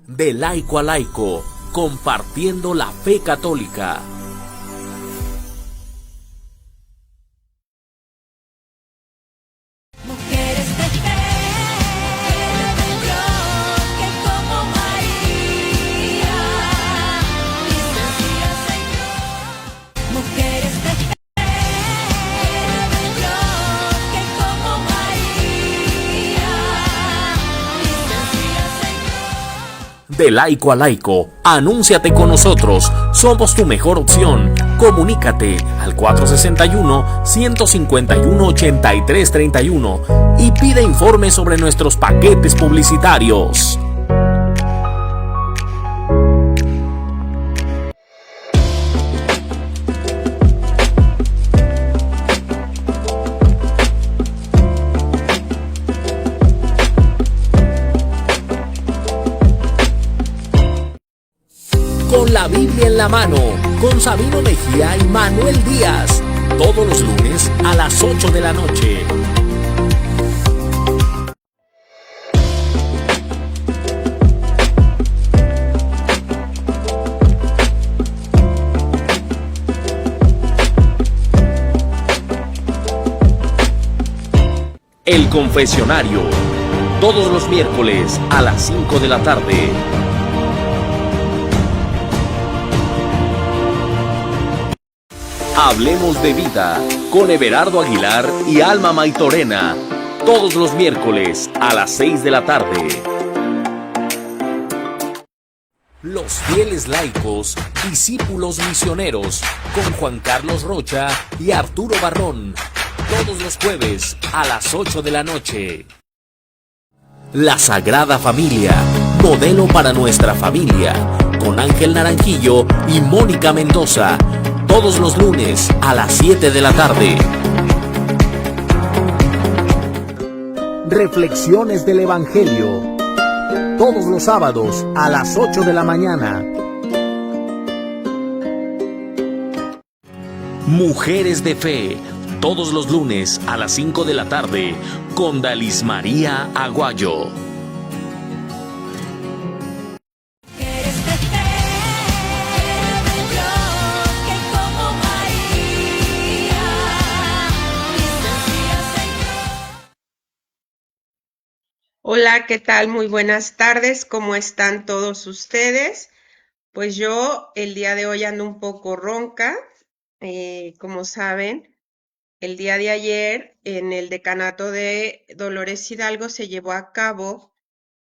De laico a laico, compartiendo la fe católica. Mujeres de fe, yo que como María, mis sencillas Señor. Mujeres de fe, yo que como María, mis sencillas Señor. De laico a laico, anúnciate con nosotros, somos tu mejor opción. Comunícate al 461-151-8331 y pide informes sobre nuestros paquetes publicitarios. Con la Biblia en la mano, con Sabino Mejía y Manuel Díaz, todos los lunes a las 8 de la noche. El Confesionario, todos los miércoles a las 5 de la tarde. Hablemos de vida con Everardo Aguilar y Alma Maitorena, todos los miércoles a las 6 de la tarde. Los fieles laicos, discípulos misioneros, con Juan Carlos Rocha y Arturo Barrón, todos los jueves a las 8 de la noche. La Sagrada Familia, modelo para nuestra familia, con Ángel Naranjillo y Mónica Mendoza, todos los lunes a las 7 de la tarde. Reflexiones del Evangelio, todos los sábados a las 8 de la mañana. Mujeres de Fe, todos los lunes a las 5 de la tarde, con Dalis María Aguayo. Mujeres de fe, yo que como María, mis sencillas Señor. Hola, ¿qué tal? Muy buenas tardes, ¿cómo están todos ustedes? Pues yo el día de hoy ando un poco ronca, como saben, el día de ayer en el decanato de Dolores Hidalgo se llevó a cabo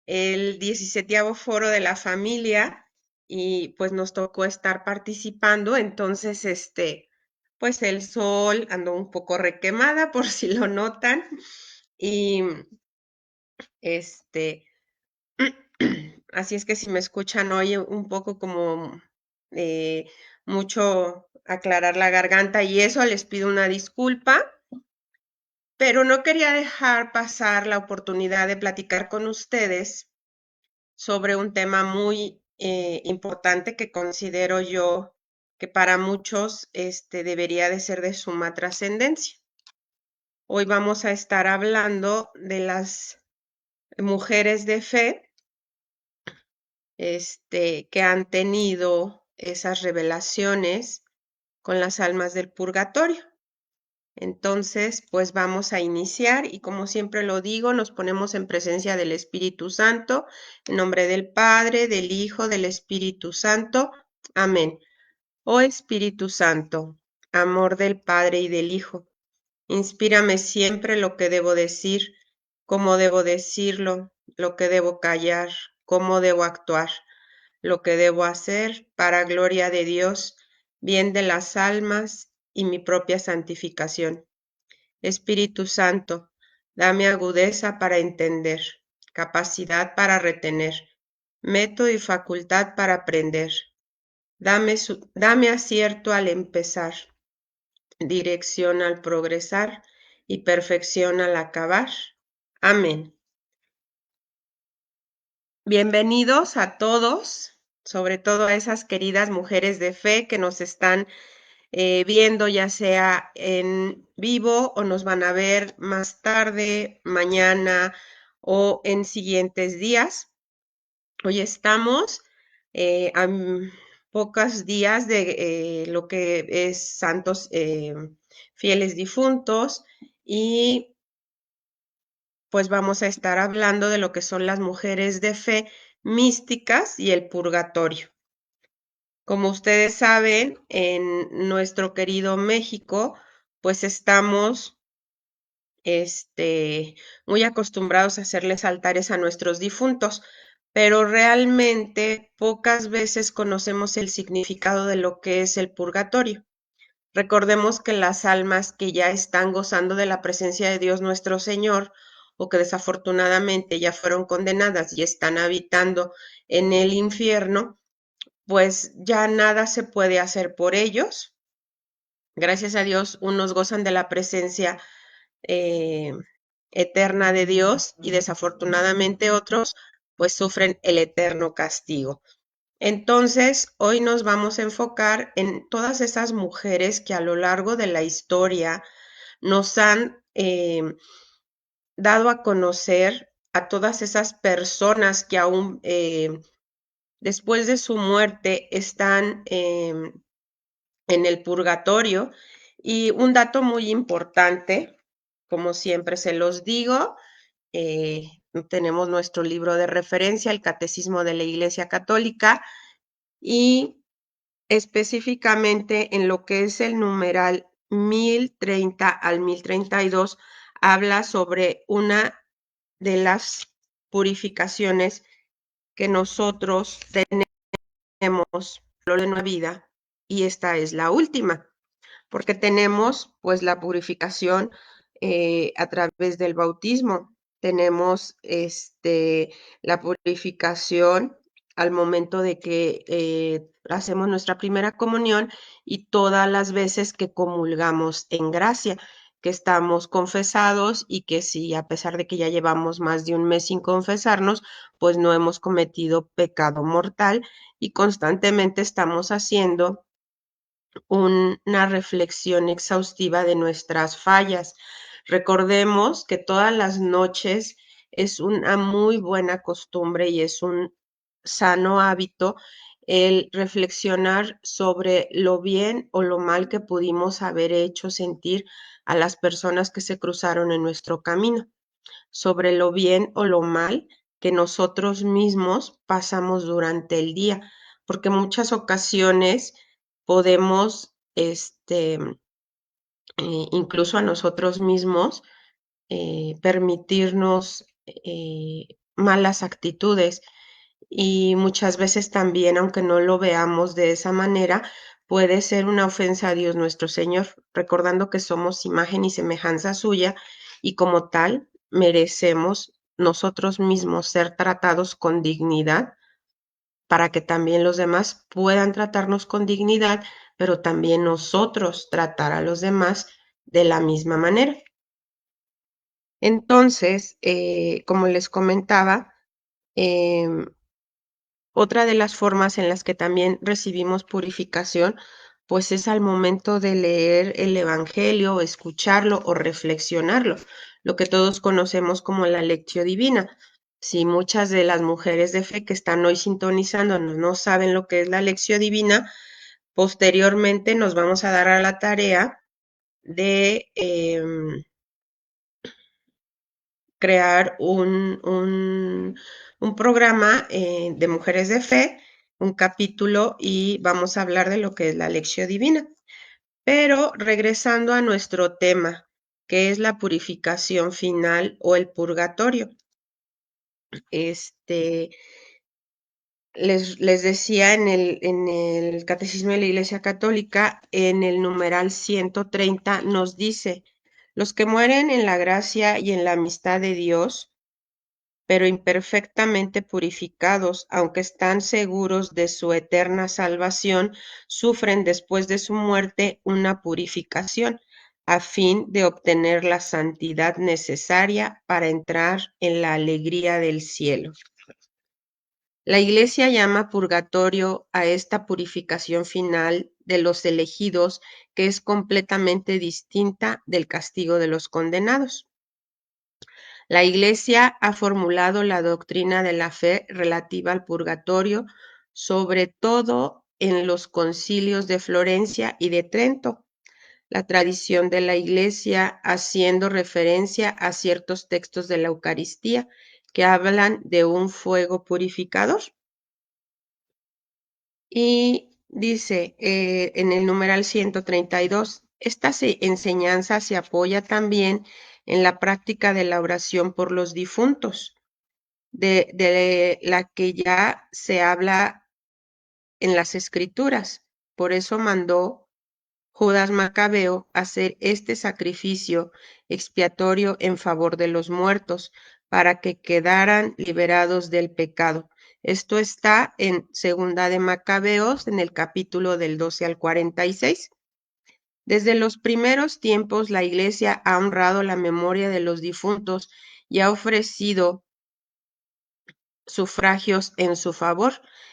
el 17º Foro de la Familia y pues nos tocó estar participando, entonces pues el sol andó un poco requemada por si lo notan y este así es que si me escuchan hoy un poco como eh, mucho aclarar la garganta y eso, les pido una disculpa, pero no quería dejar pasar la oportunidad de platicar con ustedes sobre un tema muy importante que considero yo que para muchos debería de ser de suma trascendencia. Hoy vamos a estar hablando de las mujeres de fe que han tenido esas revelaciones con las almas del purgatorio. Entonces, pues vamos a iniciar y como siempre lo digo, nos ponemos en presencia del Espíritu Santo, en nombre del Padre, del Hijo, del Espíritu Santo. Amén. Oh Espíritu Santo, amor del Padre y del Hijo, inspírame siempre lo que debo decir, cómo debo decirlo, lo que debo callar, cómo debo actuar, lo que debo hacer para gloria de Dios, bien de las almas y mi propia santificación. Espíritu Santo, dame agudeza para entender, capacidad para retener, método y facultad para aprender. Dame acierto al empezar, dirección al progresar y perfección al acabar. Amén. Bienvenidos a todos, sobre todo a esas queridas mujeres de fe que nos están viendo ya sea en vivo o nos van a ver más tarde, mañana o en siguientes días. Hoy estamos a pocos días de lo que es santos fieles difuntos y pues vamos a estar hablando de lo que son las mujeres de fe místicas y el purgatorio. Como ustedes saben, en nuestro querido México, pues estamos muy acostumbrados a hacerles altares a nuestros difuntos, pero realmente pocas veces conocemos el significado de lo que es el purgatorio. Recordemos que las almas que ya están gozando de la presencia de Dios nuestro Señor, o que desafortunadamente ya fueron condenadas y están habitando en el infierno, pues ya nada se puede hacer por ellos. Gracias a Dios, unos gozan de la presencia eh, eterna de Dios y desafortunadamente otros pues sufren el eterno castigo. Entonces, hoy nos vamos a enfocar en todas esas mujeres que a lo largo de la historia nos han dado a conocer a todas esas personas que aún después de su muerte están en el purgatorio. Y un dato muy importante, como siempre se los digo, eh, tenemos nuestro libro de referencia, el Catecismo de la Iglesia Católica, y específicamente en lo que es el numeral 1030 al 1032, habla sobre una de las purificaciones que nosotros tenemos a lo largo de nuestra vida, y esta es la última, porque tenemos pues la purificación a través del bautismo, tenemos la purificación al momento de que hacemos nuestra primera comunión y todas las veces que comulgamos en gracia, que estamos confesados y que si a pesar de que ya llevamos más de un mes sin confesarnos, pues no hemos cometido pecado mortal y constantemente estamos haciendo una reflexión exhaustiva de nuestras fallas. Recordemos que todas las noches es una muy buena costumbre y es un sano hábito el reflexionar sobre lo bien o lo mal que pudimos haber hecho sentir a las personas que se cruzaron en nuestro camino, sobre lo bien o lo mal que nosotros mismos pasamos durante el día, porque muchas ocasiones podemos, incluso a nosotros mismos, permitirnos malas actitudes y muchas veces también, aunque no lo veamos de esa manera, puede ser una ofensa a Dios nuestro Señor, recordando que somos imagen y semejanza suya y como tal merecemos nosotros mismos ser tratados con dignidad para que también los demás puedan tratarnos con dignidad, pero también nosotros tratar a los demás de la misma manera. Entonces, como les comentaba, em, otra de las formas en las que también recibimos purificación, pues es al momento de leer el Evangelio, o escucharlo o reflexionarlo, lo que todos conocemos como la lectio divina. Si muchas de las mujeres de fe que están hoy sintonizándonos no saben lo que es la lectio divina, posteriormente nos vamos a dar a la tarea de crear un programa de mujeres de fe, un capítulo, y vamos a hablar de lo que es la lección divina. Pero regresando a nuestro tema, que es la purificación final o el purgatorio. Les decía en el Catecismo de la Iglesia Católica, en el numeral 130, nos dice, los que mueren en la gracia y en la amistad de Dios, pero imperfectamente purificados, aunque están seguros de su eterna salvación, sufren después de su muerte una purificación, a fin de obtener la santidad necesaria para entrar en la alegría del cielo. La Iglesia llama purgatorio a esta purificación final de los elegidos, que es completamente distinta del castigo de los condenados. La Iglesia ha formulado la doctrina de la fe relativa al purgatorio, sobre todo en los concilios de Florencia y de Trento. La tradición de la Iglesia haciendo referencia a ciertos textos de la Eucaristía que hablan de un fuego purificador. Y dice en el numeral 132, esta enseñanza se apoya también en la práctica de la oración por los difuntos, de la que ya se habla en las Escrituras. Por eso mandó Judas Macabeo hacer este sacrificio expiatorio en favor de los muertos, para que quedaran liberados del pecado. Esto está en Segunda de Macabeos, en el capítulo del 12 al 46. Desde los primeros tiempos, la Iglesia ha honrado la memoria de los difuntos y ha ofrecido sufragios en su favor,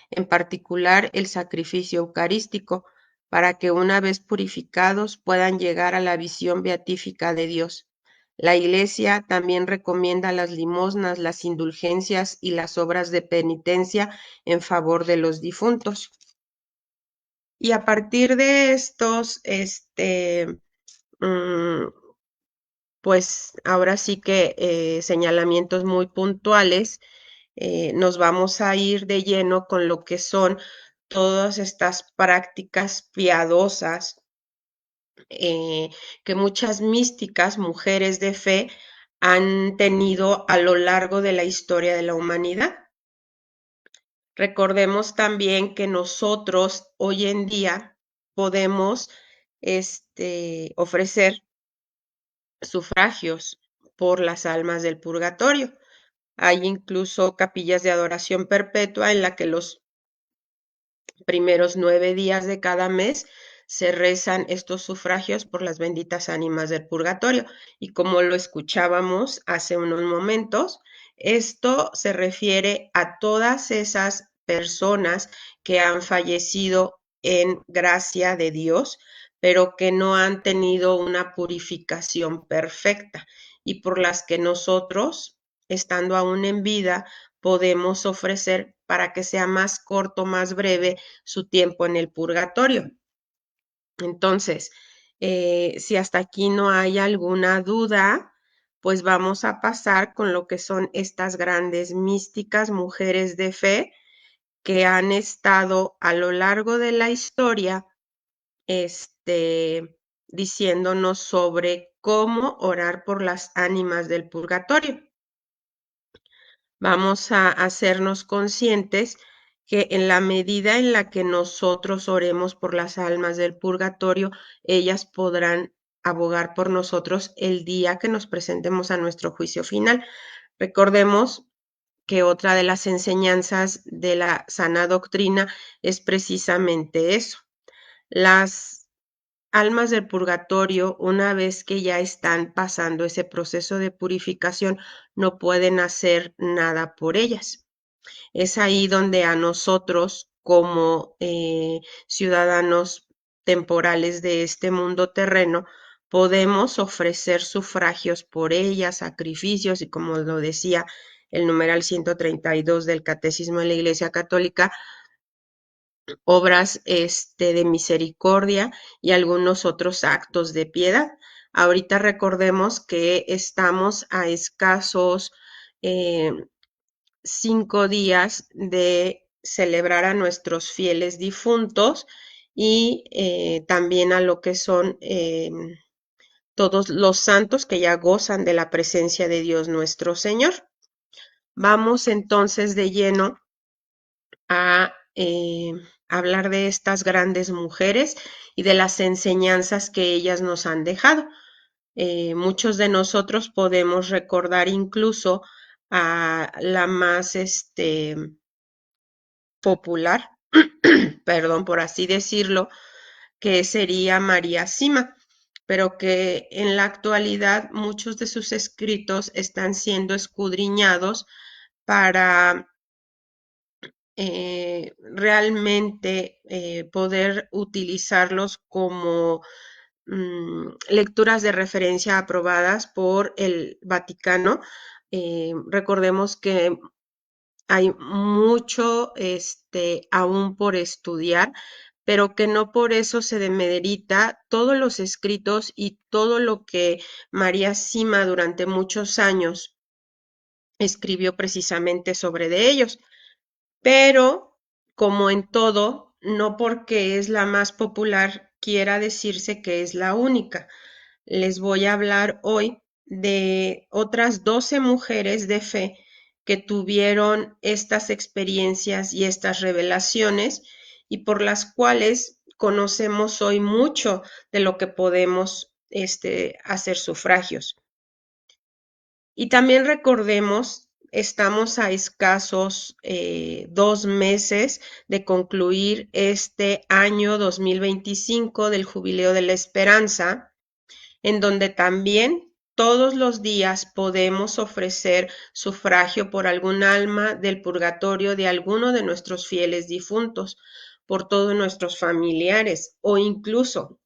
en particular el sacrificio eucarístico, para que una vez purificados puedan llegar a la visión beatífica de Dios. La Iglesia también recomienda las limosnas, las indulgencias y las obras de penitencia en favor de los difuntos. Y a partir de estos, pues ahora sí que señalamientos muy puntuales, nos vamos a ir de lleno con lo que son todas estas prácticas piadosas que muchas místicas, mujeres de fe, han tenido a lo largo de la historia de la humanidad. Recordemos también que nosotros hoy en día podemos ofrecer sufragios por las almas del purgatorio. Hay incluso capillas de adoración perpetua en la que los primeros 9 días de cada mes se rezan estos sufragios por las benditas ánimas del purgatorio. Y como lo escuchábamos hace unos momentos, esto se refiere a todas esas personas que han fallecido en gracia de Dios, pero que no han tenido una purificación perfecta y por las que nosotros, estando aún en vida, podemos ofrecer para que sea más corto, más breve su tiempo en el purgatorio. Entonces, si hasta aquí no hay alguna duda, pues vamos a pasar con lo que son estas grandes místicas, mujeres de fe, que han estado a lo largo de la historia, diciéndonos sobre cómo orar por las ánimas del purgatorio. Vamos a hacernos conscientes que en la medida en la que nosotros oremos por las almas del purgatorio, ellas podrán abogar por nosotros el día que nos presentemos a nuestro juicio final. Recordemos que otra de las enseñanzas de la sana doctrina es precisamente eso. Las almas del purgatorio, una vez que ya están pasando ese proceso de purificación, no pueden hacer nada por ellas. Es ahí donde a nosotros, como ciudadanos temporales de este mundo terreno, podemos ofrecer sufragios por ellas, sacrificios, y como lo decía el numeral 132 del Catecismo de la Iglesia Católica, obras de misericordia y algunos otros actos de piedad. Ahorita recordemos que estamos a escasos 5 días de celebrar a nuestros fieles difuntos y también a lo que son todos los santos que ya gozan de la presencia de Dios nuestro Señor. Vamos entonces de lleno a hablar de estas grandes mujeres y de las enseñanzas que ellas nos han dejado. Muchos de nosotros podemos recordar incluso a la más popular, perdón, por así decirlo, que sería María Sima, pero que en la actualidad muchos de sus escritos están siendo escudriñados para realmente poder utilizarlos como lecturas de referencia aprobadas por el Vaticano Recordemos que hay mucho aún por estudiar, pero que no por eso se demerita todos los escritos y todo lo que María Sima durante muchos años escribió precisamente sobre de ellos. Pero, como en todo, no porque es la más popular quiera decirse que es la única. Les voy a hablar hoy de otras 12 mujeres de fe que tuvieron estas experiencias y estas revelaciones y por las cuales conocemos hoy mucho de lo que podemos hacer sufragios. Y también recordemos, estamos a escasos 2 meses de concluir este año 2025 del Jubileo de la Esperanza, en donde también todos los días podemos ofrecer sufragio por algún alma del purgatorio de alguno de nuestros fieles difuntos, por todos nuestros familiares o incluso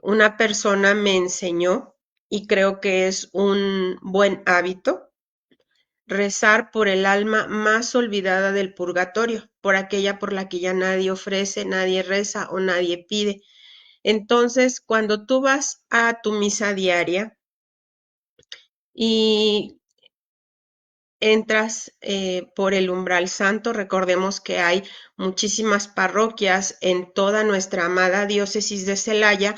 una persona me enseñó, y creo que es un buen hábito, rezar por el alma más olvidada del purgatorio, por aquella por la que ya nadie ofrece, nadie reza o nadie pide. Entonces, cuando tú vas a tu misa diaria y entras por el umbral santo, recordemos que hay muchísimas parroquias en toda nuestra amada diócesis de Celaya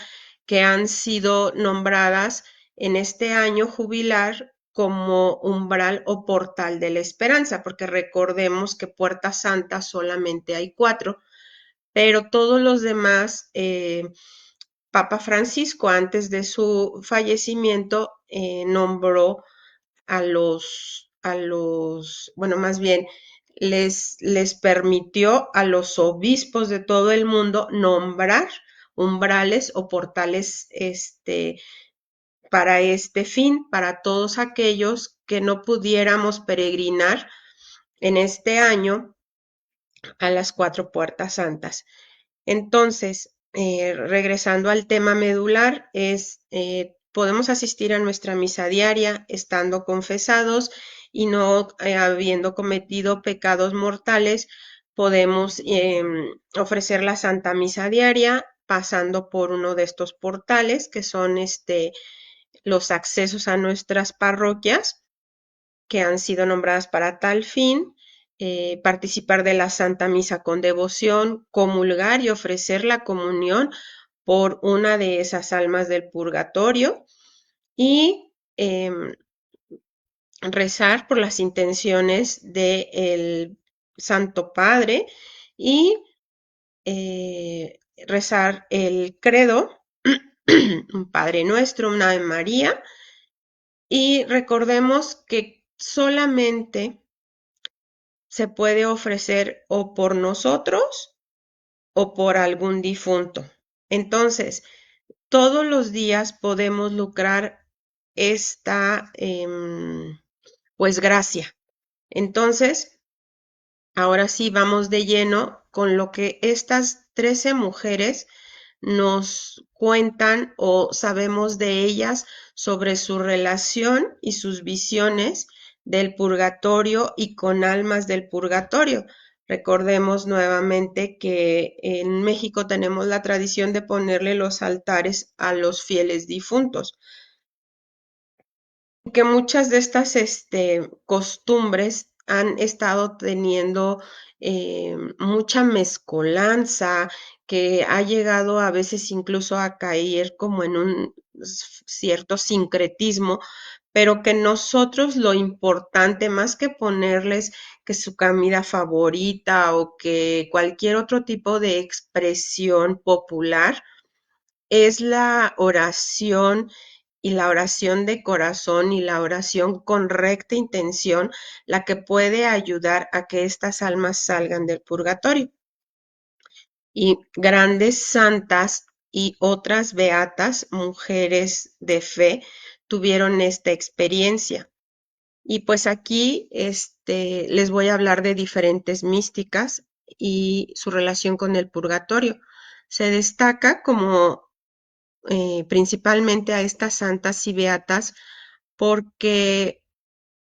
que han sido nombradas en este año jubilar como umbral o portal de la esperanza, porque recordemos que Puerta Santa solamente hay 4, pero todos los demás, Papa Francisco antes de su fallecimiento nombró bueno, más bien, les permitió a los obispos de todo el mundo nombrar umbrales o portales para este fin, para todos aquellos que no pudiéramos peregrinar en este año a las 4 puertas santas. Entonces, regresando al tema medular, podemos asistir a nuestra misa diaria estando confesados y no habiendo cometido pecados mortales, podemos ofrecer la Santa Misa diaria pasando por uno de estos portales que son los accesos a nuestras parroquias que han sido nombradas para tal fin, participar de la Santa Misa con devoción, comulgar y ofrecer la comunión por una de esas almas del purgatorio y rezar por las intenciones del Santo Padre y rezar el credo, un Padre Nuestro, una Ave María, y recordemos que solamente se puede ofrecer o por nosotros o por algún difunto. Entonces, todos los días podemos lucrar esta pues gracia. Entonces, ahora sí vamos de lleno con lo que estas 13 mujeres nos cuentan o sabemos de ellas sobre su relación y sus visiones del purgatorio y con almas del purgatorio. Recordemos nuevamente que en México tenemos la tradición de ponerle los altares a los fieles difuntos, que muchas de estas costumbres han estado teniendo mucha mezcolanza, que ha llegado a veces incluso a caer como en un cierto sincretismo, pero que nosotros lo importante, más que ponerles que su comida favorita o que cualquier otro tipo de expresión popular, es la oración y la oración de corazón y la oración con recta intención la que puede ayudar a que estas almas salgan del purgatorio. Y grandes santas y otras beatas, mujeres de fe, tuvieron esta experiencia. Y pues aquí les voy a hablar de diferentes místicas y su relación con el purgatorio. Se destaca como principalmente a estas santas y beatas porque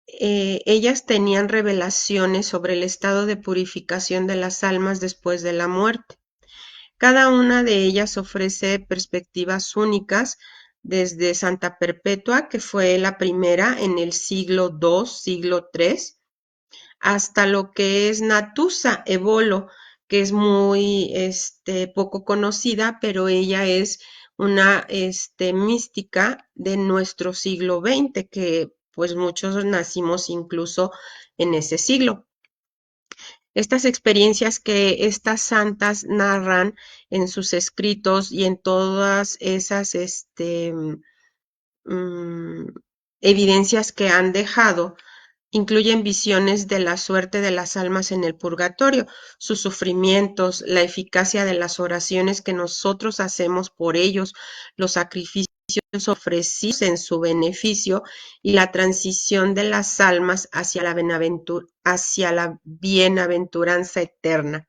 ellas tenían revelaciones sobre el estado de purificación de las almas después de la muerte. Cada una de ellas ofrece perspectivas únicas, desde Santa Perpetua, que fue la primera en el siglo II, siglo III, hasta lo que es Natusa Ebolo, que es muy poco conocida, pero ella es una mística de nuestro siglo XX, que pues muchos nacimos incluso en ese siglo. Estas experiencias que estas santas narran en sus escritos y en todas esas mm, evidencias que han dejado, incluyen visiones de la suerte de las almas en el purgatorio, sus sufrimientos, la eficacia de las oraciones que nosotros hacemos por ellos, los sacrificios ofrecidos en su beneficio y la transición de las almas hacia hacia la bienaventuranza eterna.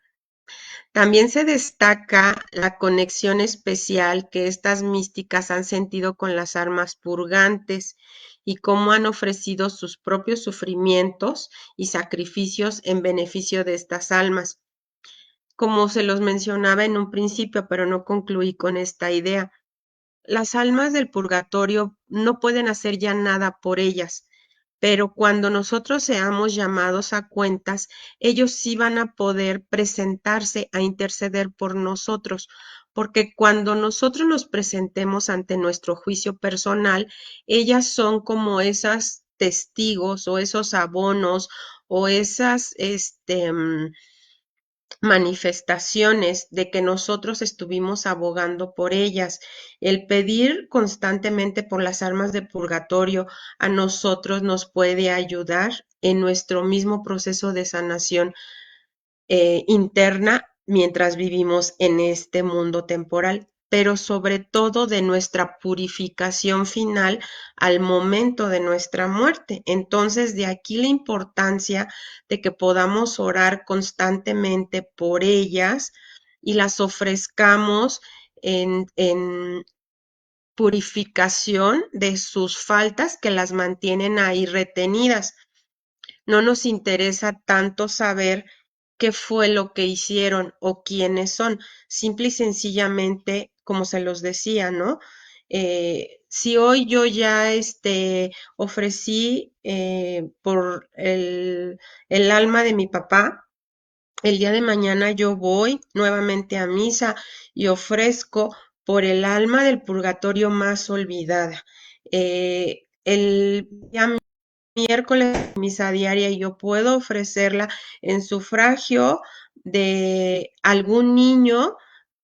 También se destaca la conexión especial que estas místicas han sentido con las almas purgantes y cómo han ofrecido sus propios sufrimientos y sacrificios en beneficio de estas almas. Como se los mencionaba en un principio, pero no concluí con esta idea, las almas del purgatorio no pueden hacer ya nada por ellas, pero cuando nosotros seamos llamados a cuentas, ellos sí van a poder presentarse a interceder por nosotros, porque cuando nosotros nos presentemos ante nuestro juicio personal, ellas son como esas testigos o esos abonos o esas manifestaciones de que nosotros estuvimos abogando por ellas. El pedir constantemente por las almas de purgatorio a nosotros nos puede ayudar en nuestro mismo proceso de sanación interna mientras vivimos en este mundo temporal, pero sobre todo de nuestra purificación final al momento de nuestra muerte. Entonces, de aquí la importancia de que podamos orar constantemente por ellas y las ofrezcamos en purificación de sus faltas que las mantienen ahí retenidas. No nos interesa tanto saber qué fue lo que hicieron o quiénes son, simple y sencillamente, como se los decía, ¿no? Si hoy yo ya ofrecí por el alma de mi papá, el día de mañana yo voy nuevamente a misa y ofrezco por el alma del purgatorio más olvidada. El día miércoles misa diaria y yo puedo ofrecerla en sufragio de algún niño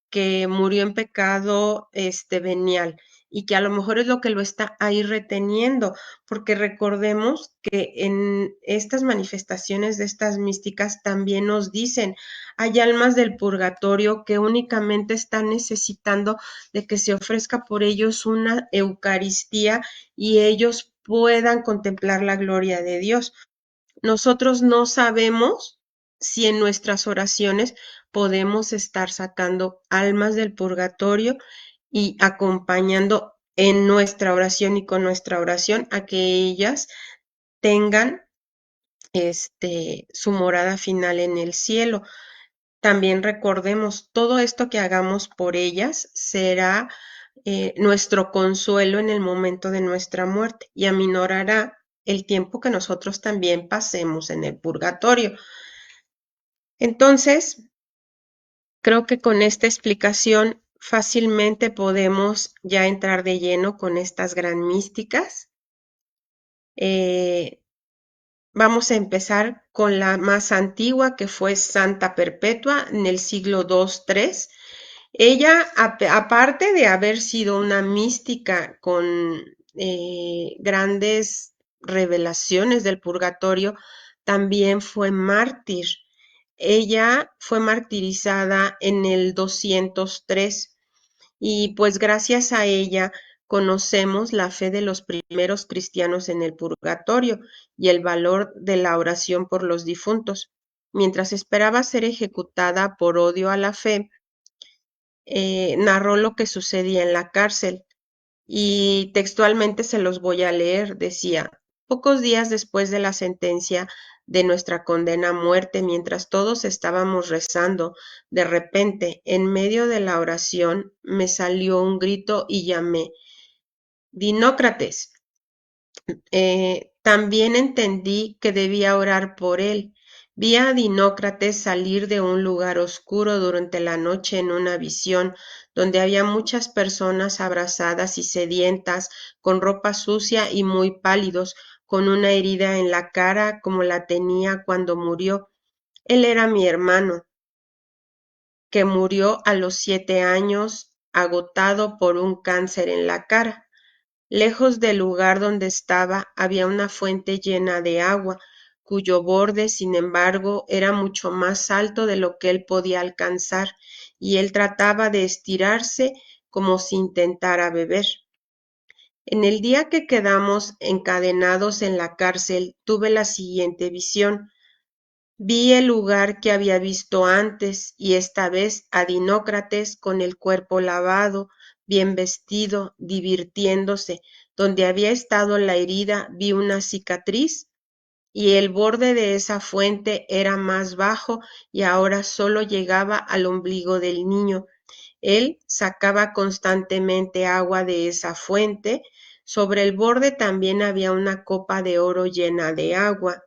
que murió en pecado venial y que a lo mejor es lo que lo está ahí reteniendo, porque recordemos que en estas manifestaciones de estas místicas también nos dicen, hay almas del purgatorio que únicamente están necesitando de que se ofrezca por ellos una Eucaristía y ellos puedan contemplar la gloria de Dios. Nosotros no sabemos si en nuestras oraciones podemos estar sacando almas del purgatorio y acompañando en nuestra oración y con nuestra oración a que ellas tengan su morada final en el cielo. También recordemos, todo esto que hagamos por ellas será nuestro consuelo en el momento de nuestra muerte y aminorará el tiempo que nosotros también pasemos en el purgatorio. Entonces, creo que con esta explicación fácilmente podemos ya entrar de lleno con estas gran místicas. Vamos a empezar con la más antigua, que fue Santa Perpetua en el siglo II-III. Ella, aparte de haber sido una mística con grandes revelaciones del purgatorio, también fue mártir. Ella fue martirizada en el 203 y pues gracias a ella conocemos la fe de los primeros cristianos en el purgatorio y el valor de la oración por los difuntos. Mientras esperaba ser ejecutada por odio a la fe, narró lo que sucedía en la cárcel. y textualmente se los voy a leer. Decía: pocos días después de la sentencia de nuestra condena a muerte, mientras todos estábamos rezando, de repente, en medio de la oración, me salió un grito y llamé: Dinócrates. También entendí que debía orar por él. Vi a Dinócrates salir de un lugar oscuro durante la noche en una visión, donde había muchas personas abrazadas y sedientas, con ropa sucia y muy pálidos, con una herida en la cara como la tenía cuando murió. Él era mi hermano, que murió a los 7 años, agotado por un cáncer en la cara. Lejos del lugar donde estaba había una fuente llena de agua, cuyo borde, sin embargo, era mucho más alto de lo que él podía alcanzar, y él trataba de estirarse como si intentara beber. En el día que quedamos encadenados en la cárcel, tuve la siguiente visión. Vi el lugar que había visto antes, y esta vez a Dinócrates con el cuerpo lavado, bien vestido, divirtiéndose. Donde había estado la herida vi una cicatriz, y el borde de esa fuente era más bajo y ahora solo llegaba al ombligo del niño. Él sacaba constantemente agua de esa fuente. Sobre el borde también había una copa de oro llena de agua.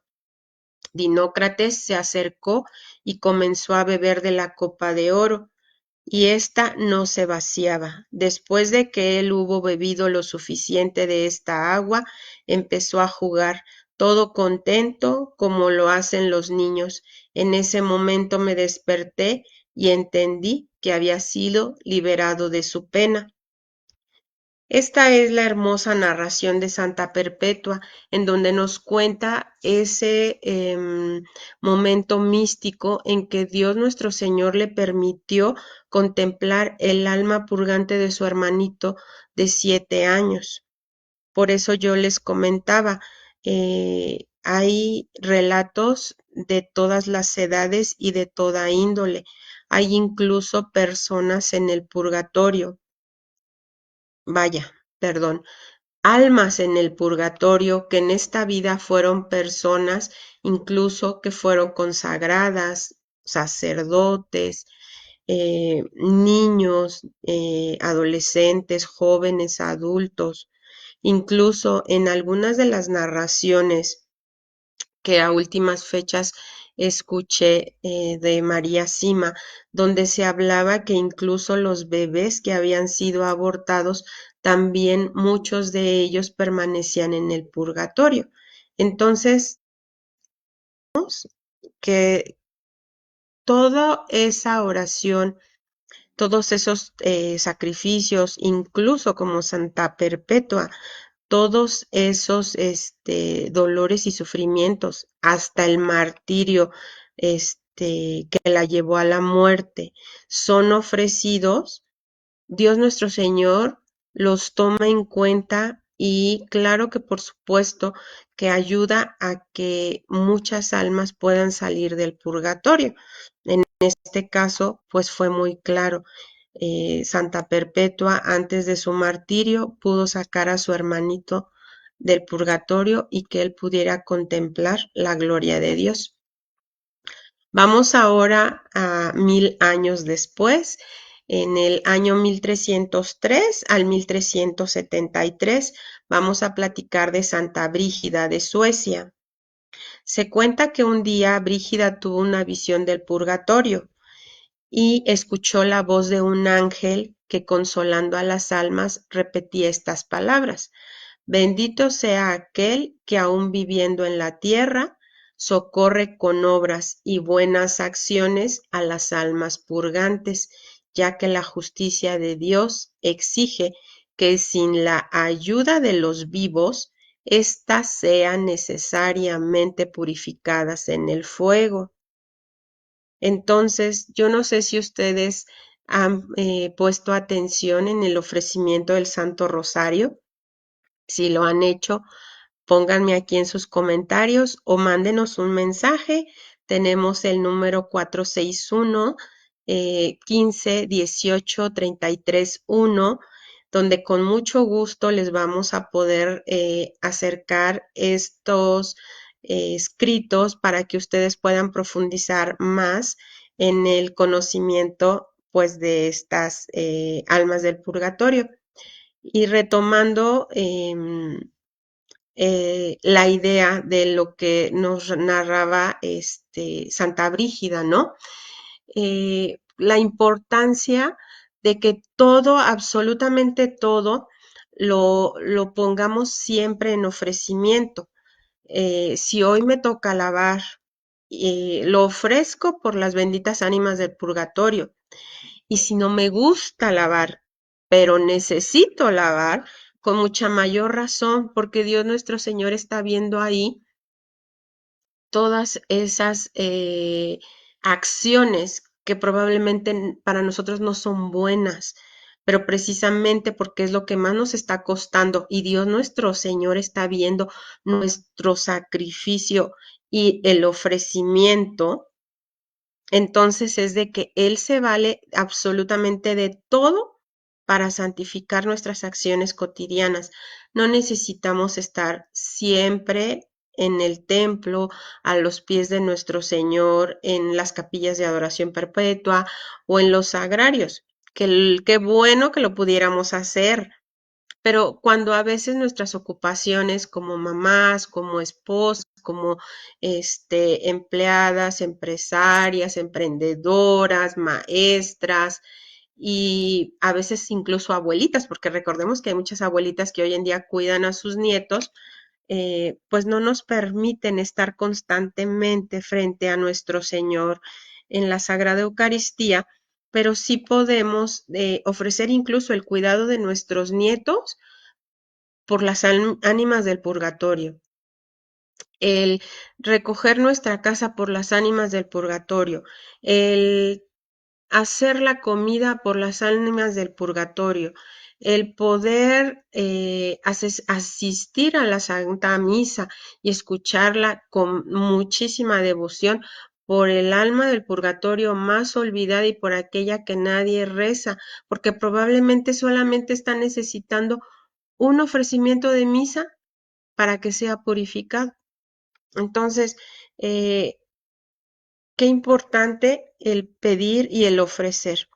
Dinócrates se acercó y comenzó a beber de la copa de oro, y ésta no se vaciaba. Después de que él hubo bebido lo suficiente de esta agua, empezó a jugar, todo contento, como lo hacen los niños. En ese momento me desperté y entendí que había sido liberado de su pena. Esta es la hermosa narración de Santa Perpetua, en donde nos cuenta ese momento místico en que Dios nuestro Señor le permitió contemplar el alma purgante de su hermanito de 7 años. Por eso yo les comentaba, hay relatos de todas las edades y de toda índole. Hay incluso personas en el purgatorio. Perdón, almas en el purgatorio que en esta vida fueron personas incluso que fueron consagradas, sacerdotes, niños, adolescentes, jóvenes, adultos. Incluso en algunas de las narraciones que a últimas fechas escuché de María Sima, donde se hablaba que incluso los bebés que habían sido abortados, también muchos de ellos permanecían en el purgatorio. Entonces, que toda esa oración, todos esos sacrificios, incluso como Santa Perpetua, todos esos dolores y sufrimientos, hasta el martirio que la llevó a la muerte, son ofrecidos. Dios nuestro Señor los toma en cuenta, y claro que por supuesto que ayuda a que muchas almas puedan salir del purgatorio. En este caso, pues fue muy claro. Santa Perpetua, antes de su martirio, pudo sacar a su hermanito del purgatorio y que él pudiera contemplar la gloria de Dios. Vamos ahora a 1000 años después. En el año 1303 al 1373 vamos a platicar de Santa Brígida de Suecia. Se cuenta que un día Brígida tuvo una visión del purgatorio y escuchó la voz de un ángel que, consolando a las almas, repetía estas palabras: bendito sea aquel que, aun viviendo en la tierra, socorre con obras y buenas acciones a las almas purgantes, ya que la justicia de Dios exige que sin la ayuda de los vivos, éstas sean necesariamente purificadas en el fuego. Entonces, yo no sé si ustedes han puesto atención en el ofrecimiento del Santo Rosario. Si lo han hecho, pónganme aquí en sus comentarios o mándenos un mensaje. Tenemos el número 461 15 18 33 1. donde con mucho gusto les vamos a poder acercar estos escritos para que ustedes puedan profundizar más en el conocimiento pues de estas almas del purgatorio. Y retomando la idea de lo que nos narraba Santa Brígida, ¿no? La importancia de que todo, absolutamente todo, lo pongamos siempre en ofrecimiento. Si hoy me toca lavar, lo ofrezco por las benditas ánimas del purgatorio. Y si no me gusta lavar, pero necesito lavar, con mucha mayor razón, porque Dios nuestro Señor está viendo ahí todas esas acciones que probablemente para nosotros no son buenas, pero precisamente porque es lo que más nos está costando y Dios nuestro Señor está viendo nuestro sacrificio y el ofrecimiento, entonces es de que Él se vale absolutamente de todo para santificar nuestras acciones cotidianas. No necesitamos estar siempre en el templo, a los pies de nuestro Señor, en las capillas de adoración perpetua o en los sagrarios. Qué bueno que lo pudiéramos hacer, pero cuando a veces nuestras ocupaciones como mamás, como esposas, como empleadas, empresarias, emprendedoras, maestras y a veces incluso abuelitas, porque recordemos que hay muchas abuelitas que hoy en día cuidan a sus nietos, pues no nos permiten estar constantemente frente a nuestro Señor en la Sagrada Eucaristía, pero sí podemos ofrecer incluso el cuidado de nuestros nietos por las ánimas del purgatorio, el recoger nuestra casa por las ánimas del purgatorio, el hacer la comida por las ánimas del purgatorio, el poder asistir a la Santa Misa y escucharla con muchísima devoción por el alma del purgatorio más olvidada y por aquella que nadie reza, porque probablemente solamente está necesitando un ofrecimiento de misa para que sea purificado. Entonces, qué importante el pedir y el ofrecer.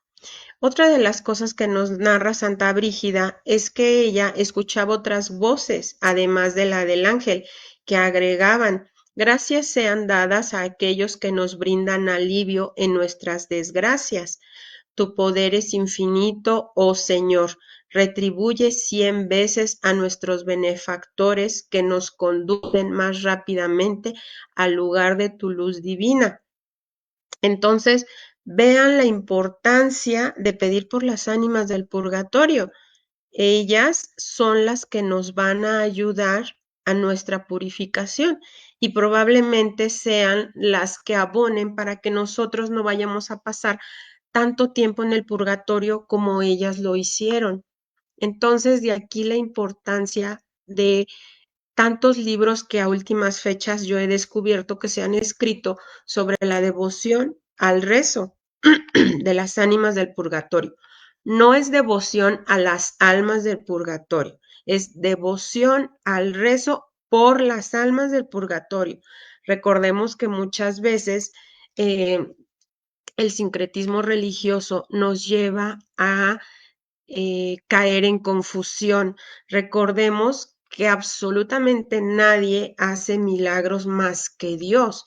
Otra de las cosas que nos narra Santa Brígida es que ella escuchaba otras voces, además de la del ángel, que agregaban: gracias sean dadas a aquellos que nos brindan alivio en nuestras desgracias. Tu poder es infinito, oh Señor. Retribuye 100 veces a nuestros benefactores que nos conducen más rápidamente al lugar de tu luz divina. Entonces, vean la importancia de pedir por las ánimas del purgatorio. Ellas son las que nos van a ayudar a nuestra purificación y probablemente sean las que abonen para que nosotros no vayamos a pasar tanto tiempo en el purgatorio como ellas lo hicieron. Entonces, de aquí la importancia de tantos libros que a últimas fechas yo he descubierto que se han escrito sobre la devoción al rezo de las ánimas del purgatorio. No es devoción a las almas del purgatorio, es devoción al rezo por las almas del purgatorio. Recordemos que muchas veces el sincretismo religioso nos lleva a caer en confusión. Recordemos que absolutamente nadie hace milagros más que Dios,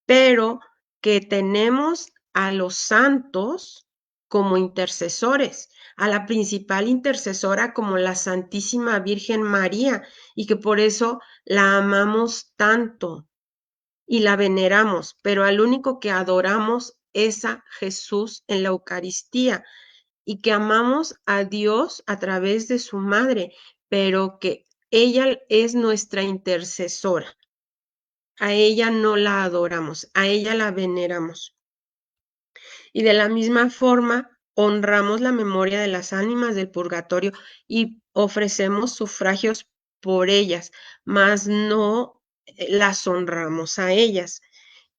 pero que tenemos a los santos como intercesores, a la principal intercesora como la Santísima Virgen María, y que por eso la amamos tanto y la veneramos, pero al único que adoramos es a Jesús en la Eucaristía y que amamos a Dios a través de su madre, pero que ella es nuestra intercesora. A ella no la adoramos, a ella la veneramos. Y de la misma forma, honramos la memoria de las ánimas del purgatorio y ofrecemos sufragios por ellas, mas no las honramos a ellas.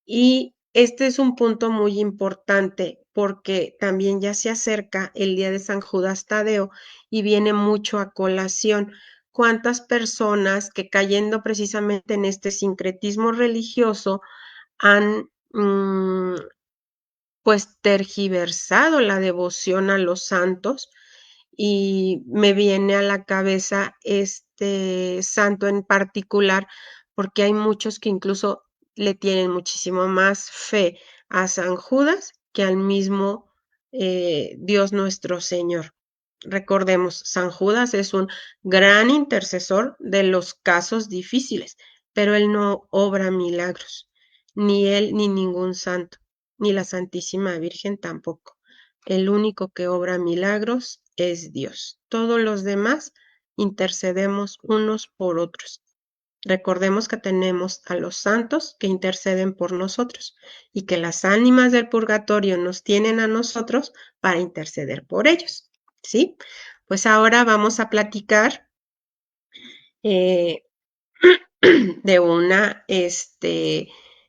Y este es un punto muy importante porque también ya se acerca el día de San Judas Tadeo y viene mucho a colación. ¿Cuántas personas que cayendo precisamente en este sincretismo religioso han pues tergiversado la devoción a los santos? Y me viene a la cabeza este santo en particular, porque hay muchos que incluso le tienen muchísimo más fe a San Judas que al mismo Dios nuestro Señor. Recordemos, San Judas es un gran intercesor de los casos difíciles, pero él no obra milagros, ni él ni ningún santo, ni la Santísima Virgen tampoco. El único que obra milagros es Dios. Todos los demás intercedemos unos por otros. Recordemos que tenemos a los santos que interceden por nosotros y que las ánimas del purgatorio nos tienen a nosotros para interceder por ellos. ¿Sí? Pues ahora vamos a platicar eh, de una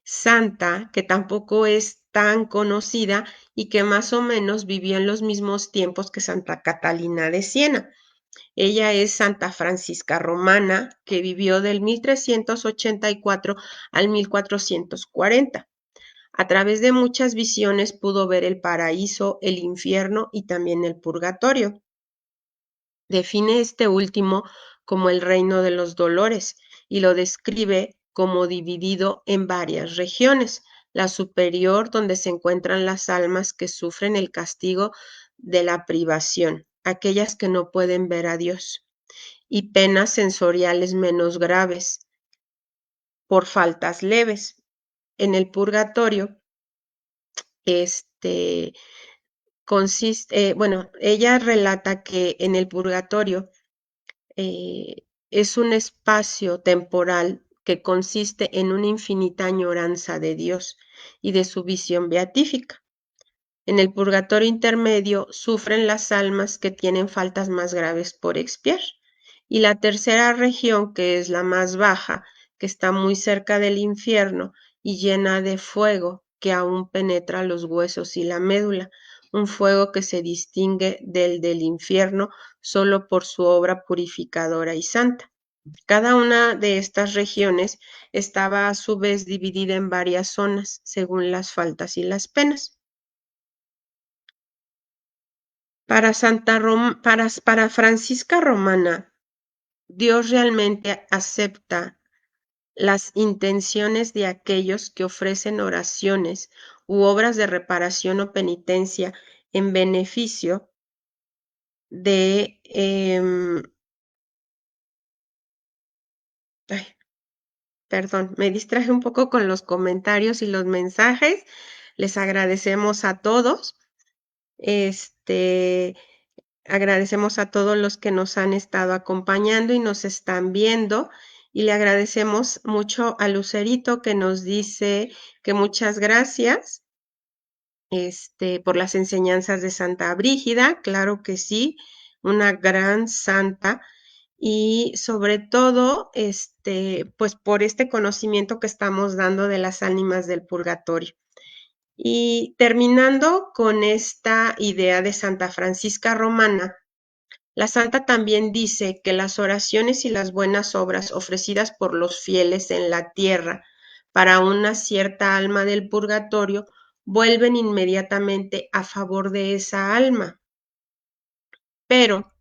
santa que tampoco es tan conocida y que más o menos vivió en los mismos tiempos que Santa Catalina de Siena. Ella es Santa Francisca Romana, que vivió del 1384 al 1440. A través de muchas visiones pudo ver el paraíso, el infierno y también el purgatorio. Define este último como el reino de los dolores y lo describe como dividido en varias regiones. La superior, donde se encuentran las almas que sufren el castigo de la privación, aquellas que no pueden ver a Dios, y penas sensoriales menos graves por faltas leves. En el purgatorio, este consiste, bueno, ella relata que en el purgatorio es un espacio temporal que consiste en una infinita añoranza de Dios y de su visión beatífica. En el purgatorio intermedio sufren las almas que tienen faltas más graves por expiar. Y la tercera región, que es la más baja, que está muy cerca del infierno y llena de fuego que aún penetra los huesos y la médula, un fuego que se distingue del infierno solo por su obra purificadora y santa. Cada una de estas regiones estaba a su vez dividida en varias zonas según las faltas y las penas. Para Francisca Romana, Dios realmente acepta las intenciones de aquellos que ofrecen oraciones u obras de reparación o penitencia en beneficio de... ay, perdón, me distraje un poco con los comentarios y los mensajes. Les agradecemos a todos. Agradecemos a todos los que nos han estado acompañando y nos están viendo. Y le agradecemos mucho a Lucerito que nos dice que muchas gracias por las enseñanzas de Santa Brígida. Claro que sí, una gran santa. Y sobre todo, pues por este conocimiento que estamos dando de las ánimas del purgatorio. Y terminando con esta idea de Santa Francisca Romana, la santa también dice que las oraciones y las buenas obras ofrecidas por los fieles en la tierra para una cierta alma del purgatorio vuelven inmediatamente a favor de esa alma, pero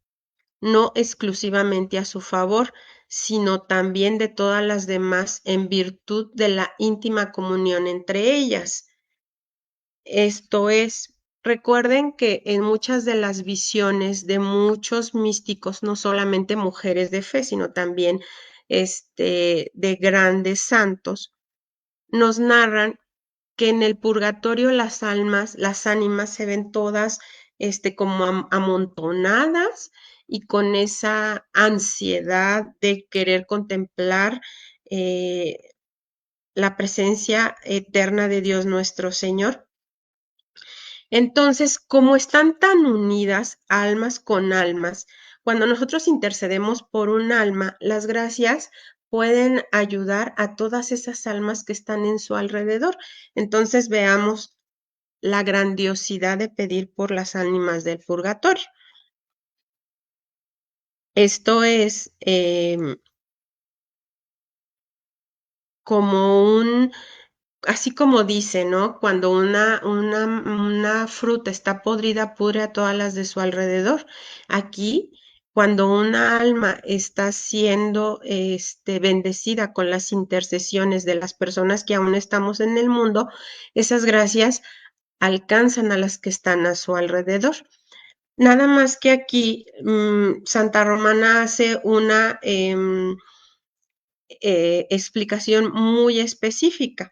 no exclusivamente a su favor, sino también de todas las demás en virtud de la íntima comunión entre ellas. Esto es, recuerden que en muchas de las visiones de muchos místicos, no solamente mujeres de fe, sino también de grandes santos, nos narran que en el purgatorio las ánimas se ven todas como amontonadas y con esa ansiedad de querer contemplar la presencia eterna de Dios nuestro Señor. Entonces, como están tan unidas almas con almas, cuando nosotros intercedemos por un alma, las gracias pueden ayudar a todas esas almas que están en su alrededor. Entonces, veamos la grandiosidad de pedir por las ánimas del purgatorio. Esto es como así como dice, ¿no? Cuando una fruta está podrida, pudre a todas las de su alrededor. Aquí, cuando una alma está siendo bendecida con las intercesiones de las personas que aún estamos en el mundo, esas gracias alcanzan a las que están a su alrededor. Nada más que aquí Santa Romana hace una explicación muy específica.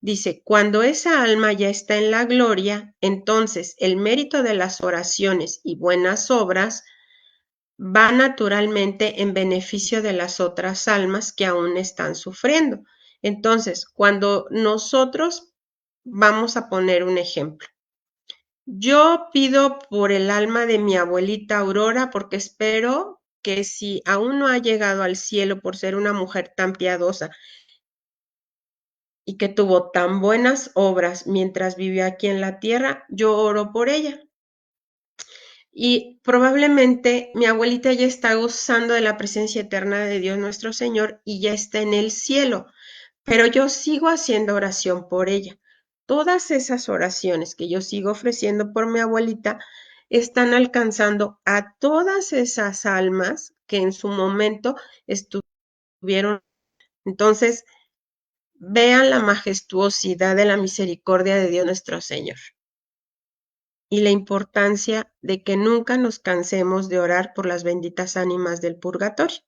Dice, cuando esa alma ya está en la gloria, entonces el mérito de las oraciones y buenas obras va naturalmente en beneficio de las otras almas que aún están sufriendo. Entonces, cuando nosotros, vamos a poner un ejemplo. Yo pido por el alma de mi abuelita Aurora porque espero que si aún no ha llegado al cielo por ser una mujer tan piadosa y que tuvo tan buenas obras mientras vivió aquí en la tierra, yo oro por ella. Y probablemente mi abuelita ya está gozando de la presencia eterna de Dios nuestro Señor y ya está en el cielo, pero yo sigo haciendo oración por ella. Todas esas oraciones que yo sigo ofreciendo por mi abuelita están alcanzando a todas esas almas que en su momento estuvieron. Entonces, vean la majestuosidad de la misericordia de Dios nuestro Señor y la importancia de que nunca nos cansemos de orar por las benditas ánimas del purgatorio.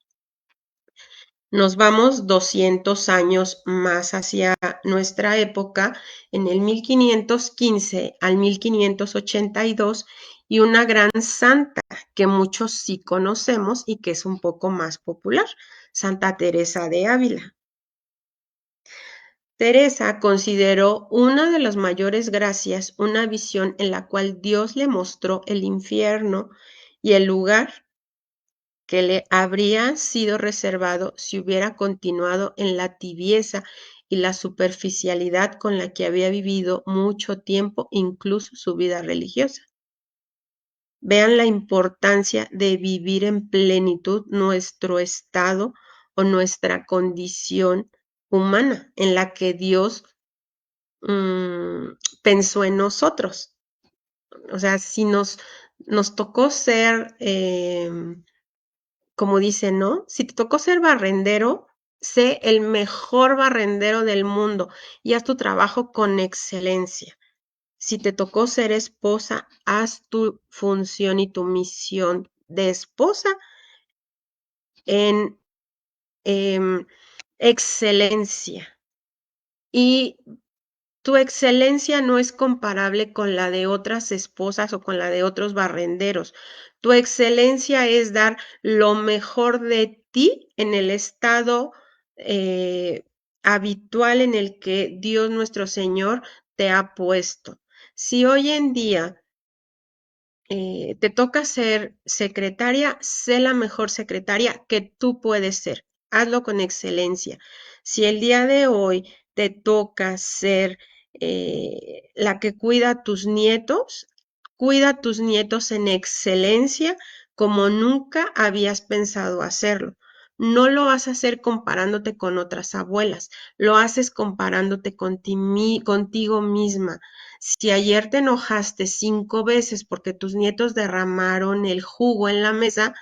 Nos vamos 200 años más hacia nuestra época, en el 1515 al 1582, y una gran santa que muchos sí conocemos y que es un poco más popular, Santa Teresa de Ávila. Teresa consideró una de las mayores gracias una visión en la cual Dios le mostró el infierno y el lugar que le habría sido reservado si hubiera continuado en la tibieza y la superficialidad con la que había vivido mucho tiempo, incluso su vida religiosa. Vean la importancia de vivir en plenitud nuestro estado o nuestra condición humana en la que Dios pensó en nosotros. O sea, si nos tocó ser, como dice, ¿no? Si te tocó ser barrendero, sé el mejor barrendero del mundo y haz tu trabajo con excelencia. Si te tocó ser esposa, haz tu función y tu misión de esposa en excelencia. Y tu excelencia no es comparable con la de otras esposas o con la de otros barrenderos. Tu excelencia es dar lo mejor de ti en el estado habitual en el que Dios nuestro Señor te ha puesto. Si hoy en día te toca ser secretaria, sé la mejor secretaria que tú puedes ser. Hazlo con excelencia. Si el día de hoy te toca ser la que cuida a tus nietos, cuida a tus nietos en excelencia como nunca habías pensado hacerlo. No lo vas a hacer comparándote con otras abuelas, lo haces comparándote contigo misma. Si ayer te enojaste 5 veces porque tus nietos derramaron el jugo en la mesa,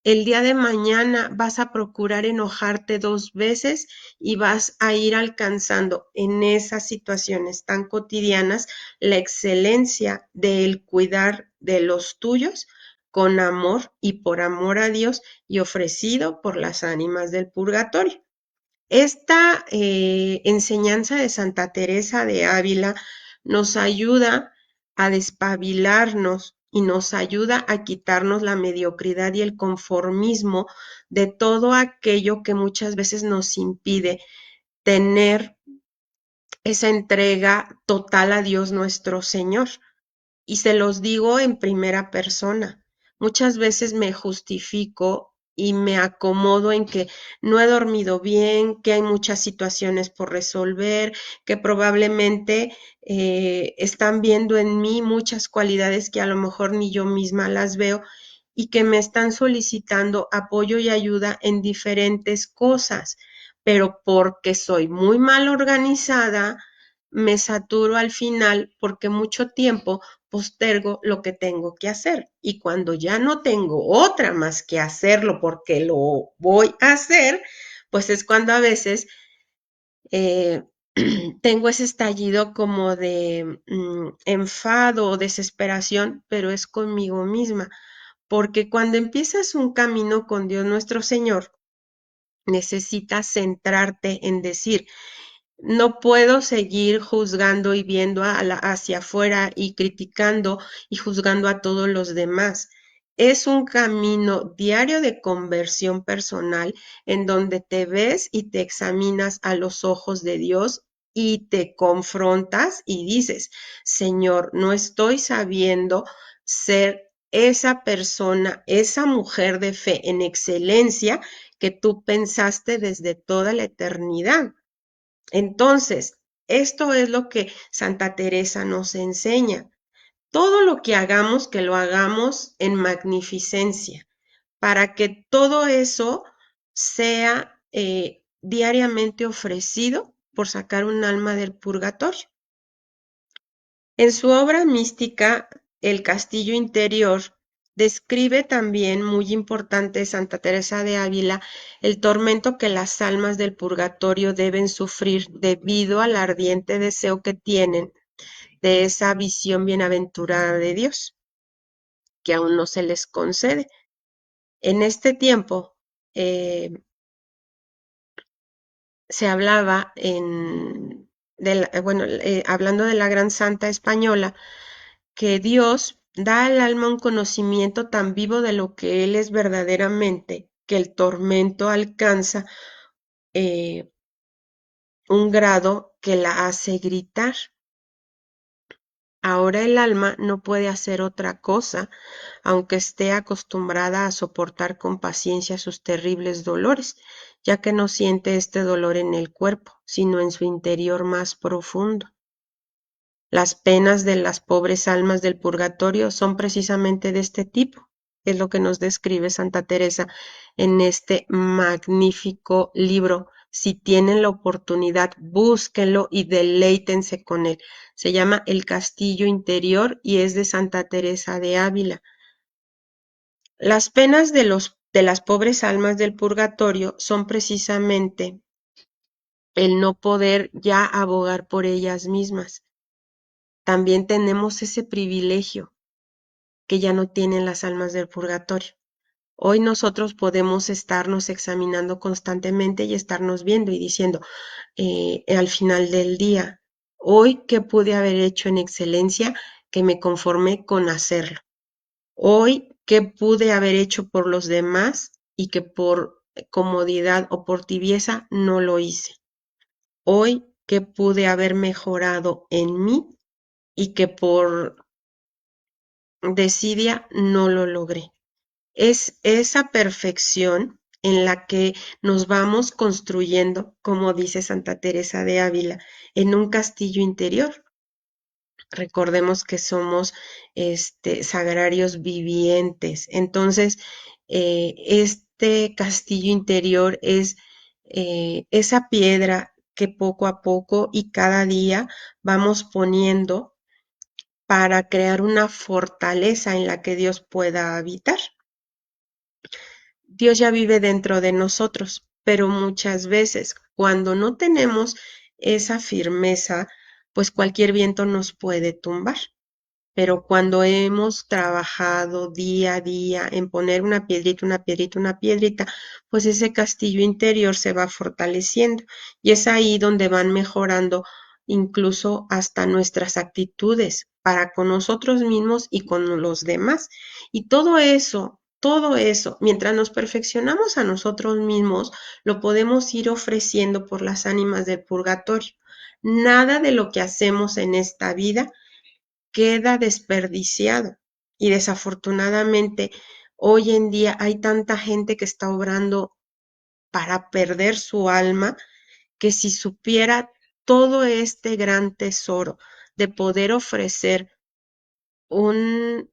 el día de mañana vas a procurar enojarte 2 veces y vas a ir alcanzando en esas situaciones tan cotidianas la excelencia del cuidar de los tuyos con amor y por amor a Dios y ofrecido por las ánimas del purgatorio. Esta enseñanza de Santa Teresa de Ávila nos ayuda a despabilarnos y nos ayuda a quitarnos la mediocridad y el conformismo de todo aquello que muchas veces nos impide tener esa entrega total a Dios nuestro Señor. Y se los digo en primera persona. Muchas veces me justifico y me acomodo en que no he dormido bien, que hay muchas situaciones por resolver, que probablemente están viendo en mí muchas cualidades que a lo mejor ni yo misma las veo y que me están solicitando apoyo y ayuda en diferentes cosas, pero porque soy muy mal organizada, me saturo al final porque mucho tiempo postergo lo que tengo que hacer y cuando ya no tengo otra más que hacerlo porque lo voy a hacer, pues es cuando a veces eh, tengo ese estallido como de enfado o desesperación, pero es conmigo misma, porque cuando empiezas un camino con Dios nuestro Señor, necesitas centrarte en decir, no puedo seguir juzgando y viendo hacia afuera y criticando y juzgando a todos los demás. Es un camino diario de conversión personal en donde te ves y te examinas a los ojos de Dios y te confrontas y dices, Señor, no estoy sabiendo ser esa persona, esa mujer de fe en excelencia que tú pensaste desde toda la eternidad. Entonces, esto es lo que Santa Teresa nos enseña. Todo lo que hagamos, que lo hagamos en magnificencia, para que todo eso sea diariamente ofrecido por sacar un alma del purgatorio. En su obra mística, El castillo interior, describe también, muy importante, Santa Teresa de Ávila, el tormento que las almas del purgatorio deben sufrir debido al ardiente deseo que tienen de esa visión bienaventurada de Dios, que aún no se les concede. En este tiempo se hablaba hablando de la gran santa española, que Dios da al alma un conocimiento tan vivo de lo que Él es verdaderamente, que el tormento alcanza eh, un grado que la hace gritar. Ahora el alma no puede hacer otra cosa, aunque esté acostumbrada a soportar con paciencia sus terribles dolores, ya que no siente este dolor en el cuerpo, sino en su interior más profundo. Las penas de las pobres almas del purgatorio son precisamente de este tipo. Es lo que nos describe Santa Teresa en este magnífico libro. Si tienen la oportunidad, búsquenlo y deleítense con él. Se llama El castillo interior y es de Santa Teresa de Ávila. Las penas de las pobres almas del purgatorio son precisamente el no poder ya abogar por ellas mismas. También tenemos ese privilegio que ya no tienen las almas del purgatorio. Hoy nosotros podemos estarnos examinando constantemente y estarnos viendo y diciendo al final del día, hoy qué pude haber hecho en excelencia que me conformé con hacerlo. Hoy qué pude haber hecho por los demás y que por comodidad o por tibieza no lo hice. Hoy qué pude haber mejorado en mí y que por desidia no lo logré. Es esa perfección en la que nos vamos construyendo, como dice Santa Teresa de Ávila, en un castillo interior. Recordemos que somos sagrarios vivientes. Entonces, este castillo interior es esa piedra que poco a poco y cada día vamos poniendo para crear una fortaleza en la que Dios pueda habitar. Dios ya vive dentro de nosotros, pero muchas veces cuando no tenemos esa firmeza, pues cualquier viento nos puede tumbar. Pero cuando hemos trabajado día a día en poner una piedrita, una piedrita, una piedrita, pues ese castillo interior se va fortaleciendo y es ahí donde van mejorando incluso hasta nuestras actitudes para con nosotros mismos y con los demás. Y todo eso, mientras nos perfeccionamos a nosotros mismos, lo podemos ir ofreciendo por las ánimas del purgatorio. Nada de lo que hacemos en esta vida queda desperdiciado y desafortunadamente Hoy en día hay tanta gente que está obrando para perder su alma, que si supiera todo este gran tesoro de poder ofrecer un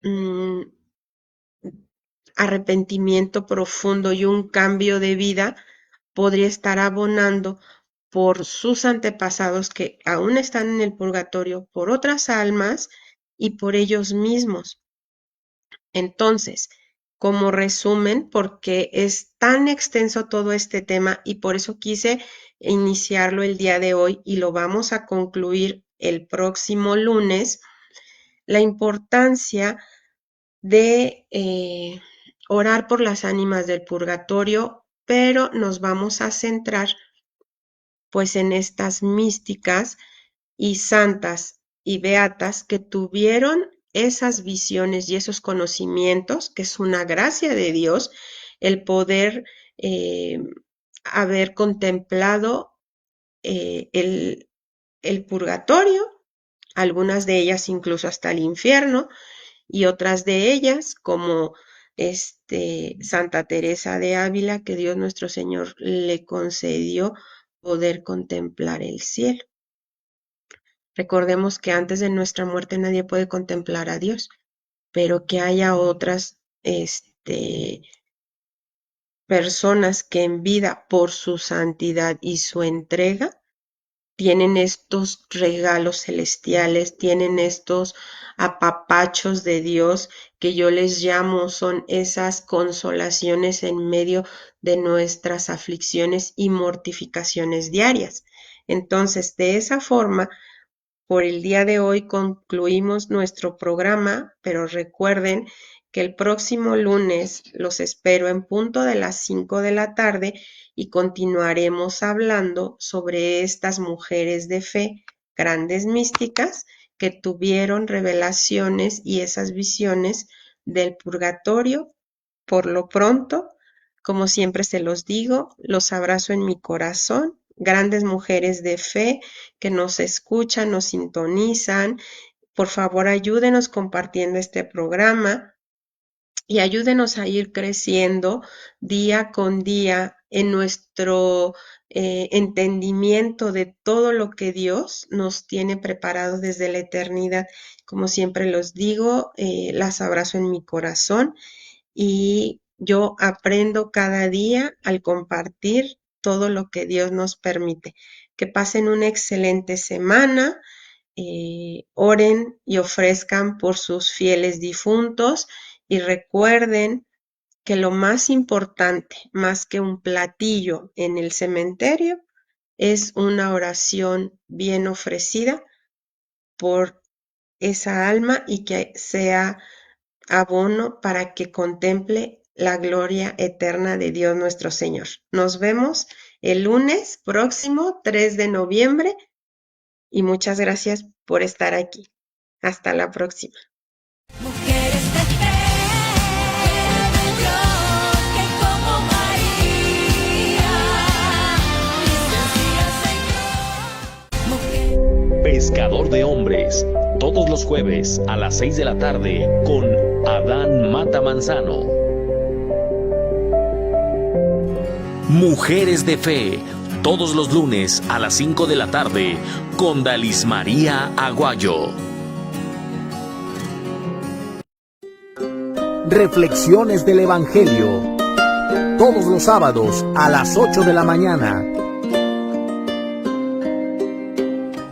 mm, arrepentimiento profundo y un cambio de vida, podría estar abonando por sus antepasados que aún están en el purgatorio, por otras almas y por ellos mismos. Entonces, como resumen, porque es tan extenso todo este tema y por eso quise iniciarlo el día de hoy y lo vamos a concluir el próximo lunes, la importancia de orar por las ánimas del purgatorio, pero nos vamos a centrar pues en estas místicas y santas y beatas que tuvieron esas visiones y esos conocimientos, que es una gracia de Dios, el poder eh, haber contemplado el purgatorio, algunas de ellas incluso hasta el infierno, y otras de ellas, como Santa Teresa de Ávila, que Dios nuestro Señor le concedió poder contemplar el cielo. Recordemos que antes de nuestra muerte nadie puede contemplar a Dios, pero que haya otras personas que en vida, por su santidad y su entrega, tienen estos regalos celestiales, tienen estos apapachos de Dios que yo les llamo, son esas consolaciones en medio de nuestras aflicciones y mortificaciones diarias. Entonces, de esa forma, por el día de hoy concluimos nuestro programa, pero recuerden que el próximo lunes los espero en punto de las 5 de la tarde y continuaremos hablando sobre estas mujeres de fe, grandes místicas, que tuvieron revelaciones y esas visiones del purgatorio. Por lo pronto, como siempre se los digo, los abrazo en mi corazón, grandes mujeres de fe que nos escuchan, nos sintonizan. Por favor, ayúdenos compartiendo este programa y ayúdenos a ir creciendo día con día en nuestro entendimiento de todo lo que Dios nos tiene preparado desde la eternidad. Como siempre los digo, las abrazo en mi corazón y yo aprendo cada día al compartir todo lo que Dios nos permite. Que pasen una excelente semana, oren y ofrezcan por sus fieles difuntos y recuerden que lo más importante, más que un platillo en el cementerio, es una oración bien ofrecida por esa alma y que sea abono para que contemple la gloria eterna de Dios nuestro Señor. Nos vemos el lunes próximo, 3 de noviembre, y muchas gracias por estar aquí. Hasta la próxima. Mujeres de fe, yo que como María, mi sencillo Señor. Pescador de hombres, todos los jueves a las 6 de la tarde con Adán Mata Manzano. Mujeres de Fe, todos los lunes a las 5 de la tarde con Dalis María Aguayo. Reflexiones del Evangelio, todos los sábados a las 8 de la mañana.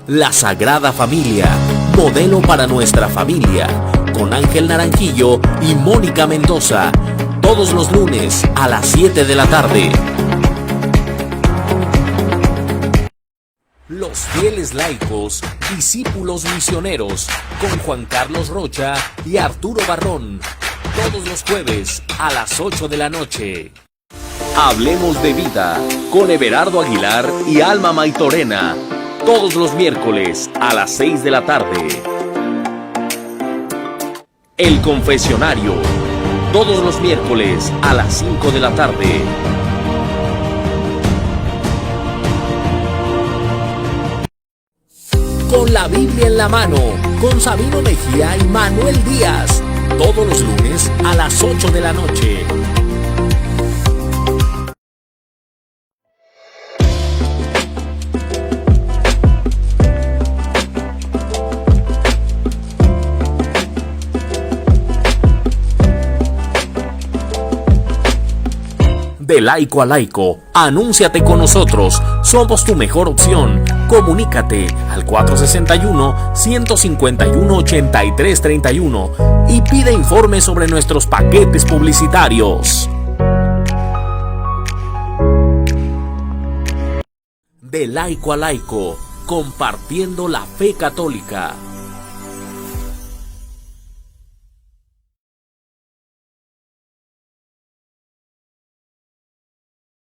La Sagrada Familia, modelo para nuestra familia, con Ángel Naranjillo y Mónica Mendoza, todos los lunes a las 7 de la tarde. Los fieles laicos, discípulos misioneros, con Juan Carlos Rocha y Arturo Barrón, todos los jueves a las 8 de la noche. Hablemos de vida con Everardo Aguilar y Alma Maitorena, todos los miércoles a las 6 de la tarde. El Confesionario, todos los miércoles a las 5 de la tarde. Con la Biblia en la mano, con Sabino Mejía y Manuel Díaz, Todos los lunes a las 8 de la noche. De laico a laico, anúnciate con nosotros, somos tu mejor opción. Comunícate al 461-151-8331 y pide informes sobre nuestros paquetes publicitarios. De laico a laico, compartiendo la fe católica.